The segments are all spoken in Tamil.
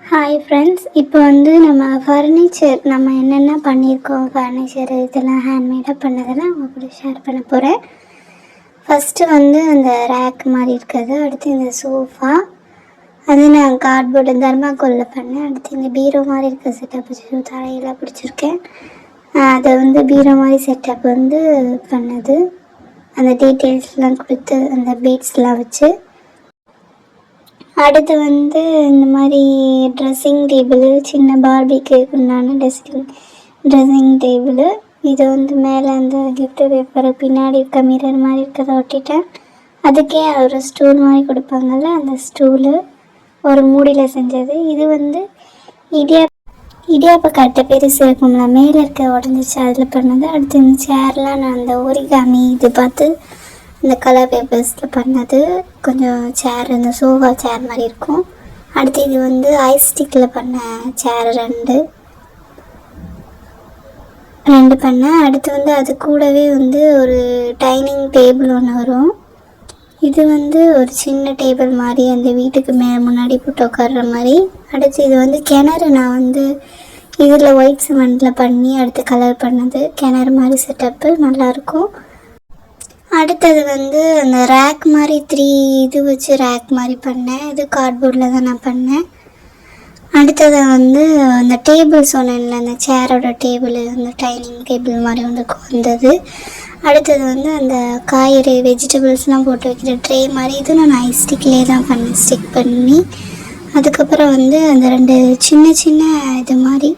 ஹாய் ஃப்ரெண்ட்ஸ், இப்போ நம்ம ஃபர்னிச்சர் நம்ம என்னென்ன பண்ணியிருக்கோம், ஃபர்னிச்சர் இதெல்லாம் ஹேண்ட்மேடாக பண்ணதெல்லாம் அவங்க கூட ஷேர் பண்ண போகிறேன். ஃபஸ்ட்டு அந்த ரேக் மாதிரி இருக்கிறது, அடுத்து இந்த சோஃபா, அது நான் கார்ட்போர்டு தர்மாக்கோலில் பண்ணேன். அடுத்து இந்த பீரோ மாதிரி இருக்க செட்டப் வச்சு தலையெல்லாம் பிடிச்சிருக்கேன். அதை பீரோ மாதிரி செட்டப் பண்ணது, அந்த டீட்டெயில்ஸ்லாம் கொடுத்து அந்த பீட்ஸ்லாம் வச்சு. அடுத்து இந்த மாதிரி ட்ரெஸ்ஸிங் டேபிள், சின்ன பார்பிக்கு உண்டான ட்ரெஸ்ஸிங் டேபிள். இது மேலே அந்த கிஃப்ட் பேப்பர் பின்னாடி இருக்க மிரர் மாதிரி இருக்கிறத ஒட்டிட்டேன். அதுக்கே ஒரு ஸ்டூல் மாதிரி கொடுப்பாங்கள்ல, அந்த ஸ்டூலு ஒரு மூடியில் செஞ்சது. இது இடியாப்ப கட்டை பெருசு இருக்கும்ல, மேலே இருக்க உடஞ்சிச்சு அதில் பண்ணது. அடுத்து இந்த சேர்லாம் நான் அந்த ஒரிகாமி இது பார்த்து இந்த கலர் பேப்பர்ஸில் பண்ணது. கொஞ்சம் சேர், இந்த சோஃபா சேர் மாதிரி இருக்கும். அடுத்து இது ஐஸ் ஸ்டிக்கில் பண்ண சேர் ரெண்டு பண்ணேன். அடுத்து அது கூடவே ஒரு டைனிங் டேபிள் ஒன்று வரும். இது ஒரு சின்ன டேபிள் மாதிரி அந்த வீட்டுக்கு முன்னாடி போட்டு உட்கார்ற மாதிரி. அடுத்து இது கிணறு, நான் இதில் ஒயிட் சிமெண்ட்டில் பண்ணி அடுத்து கலர் பண்ணது. கிணறு மாதிரி செட்டப்பு நல்லாயிருக்கும். அடுத்தது அந்த ரேக் மாதிரி 3 இது வச்சு ரேக் மாதிரி பண்ணேன். இது கார்ட்போர்டில் தான் நான் பண்ணேன். அடுத்தது அந்த டேபிள் சொன்னேன்ல, அந்த சேரோட டேபிள், அந்த டைனிங் டேபிள் மாதிரி வந்தது. அடுத்தது அந்த காய்கறி வெஜிடபிள்ஸ்லாம் போட்டு வைக்கிற ட்ரே மாதிரி, இது நான் ஐஸ் ஸ்டிக்லேயே தான் பண்ணேன், ஸ்டிக் பண்ணி. அதுக்கப்புறம் அந்த 2 சின்ன சின்ன இது மாதிரி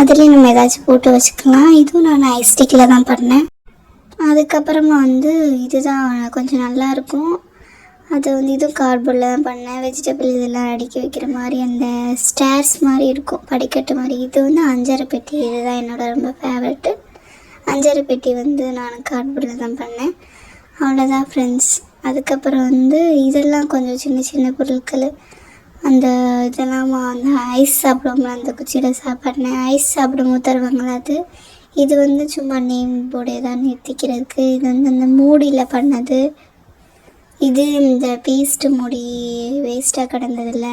அதுலேயும் நம்ம ஏதாச்சும் போட்டு வச்சுக்கலாம். இதுவும் நான் ஐஸ் ஸ்டிக்கில் தான் பண்ணேன். அதுக்கப்புறமா இதுதான் கொஞ்சம் நல்லாயிருக்கும். அது இதுவும் கார்ட்போர்டில் தான் பண்ணேன். வெஜிடபிள் இதெல்லாம் அடுக்கி வைக்கிற மாதிரி அந்த ஸ்டேர்ஸ் மாதிரி இருக்கும், படிக்கட்டு மாதிரி. இது அஞ்சரை பெட்டி, இதுதான் என்னோட ரொம்ப ஃபேவரெட்டு. அஞ்சரை பெட்டி நான் கார்ட்போர்டில் தான் பண்ணேன். அவ்வளோதான் ஃப்ரெண்ட்ஸ். அதுக்கப்புறம் இதெல்லாம் கொஞ்சம் சின்ன சின்ன பொருட்கள், அந்த இதெல்லாம் அந்த ஐஸ் சாப்பிடுவோம்ல, அந்த குச்சியில் பண்ணேன். ஐஸ் சாப்பிடும்போது தருவாங்களா அது. இது சும்மா நேம் போர்டு ஏதாவது நிறுத்திக்கிறதுக்கு. இது அந்த மூடியில் பண்ணது. இது இந்த பேஸ்ட்டு மூடி வேஸ்ட்டாக கிடந்ததில்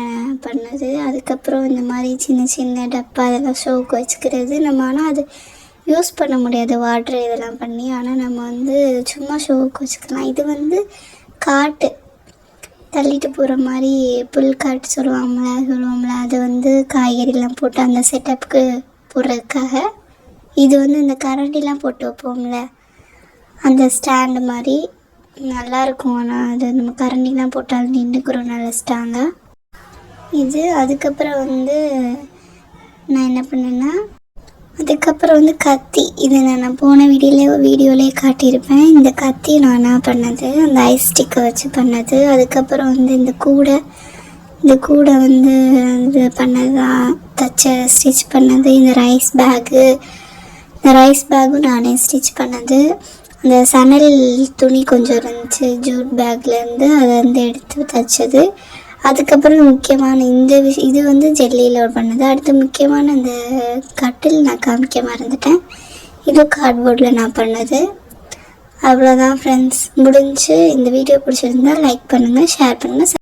பண்ணது. அதுக்கப்புறம் இந்த மாதிரி சின்ன சின்ன டப்பா அதெல்லாம் ஷோக்கு வச்சுக்கிறது. நம்ம ஆனால் அது யூஸ் பண்ண முடியாது, வாட்ரு இதெல்லாம் பண்ணி. ஆனால் நம்ம சும்மா ஷோக்கு வச்சுக்கலாம். இது காட்டு தள்ளிட்டு போகிற மாதிரி, புல் காட்டு சொல்லுவோம்ல, அது காய்கறிலாம் போட்டு அந்த செட்டப்புக்கு போடுறதுக்காக. இது இந்த கரண்டிலாம் போட்டு வைப்போம்ல, அந்த ஸ்டாண்டு மாதிரி நல்லாயிருக்கும். ஆனால் அது நம்ம கரண்டிலாம் போட்டாலும் நின்றுக்கிறோம் நல்ல ஸ்டாண்டாக இது. அதுக்கப்புறம் நான் என்ன பண்ணேன்னா, அதுக்கப்புறம் கத்தி. இது நான் போன வீடியோலேயே காட்டியிருப்பேன். இந்த கத்தி நான் என்ன பண்ணது, அந்த ஐஸ் ஸ்டிக்கை வச்சு பண்ணது. அதுக்கப்புறம் இந்த கூடை இது பண்ணது தான், ஸ்டிச் பண்ணது. இந்த ரைஸ் பேக்கும் நானே ஸ்டிச் பண்ணது. அந்த சணல் துணி கொஞ்சம் இருந்துச்சு ஜூட் பேக்லேருந்து, அதை எடுத்து தைச்சது. அதுக்கப்புறம் முக்கியமான இது ஜெல்லியில் பண்ணது. அடுத்து முக்கியமான அந்த கட்டில் நான் காமிக்க மறந்துட்டேன். இது கார்ட்போர்டில் நான் பண்ணது. அவ்வளோதான் ஃப்ரெண்ட்ஸ், முடிஞ்சு. இந்த வீடியோ பிடிச்சிருந்தா லைக் பண்ணுங்கள், ஷேர் பண்ணுங்கள்.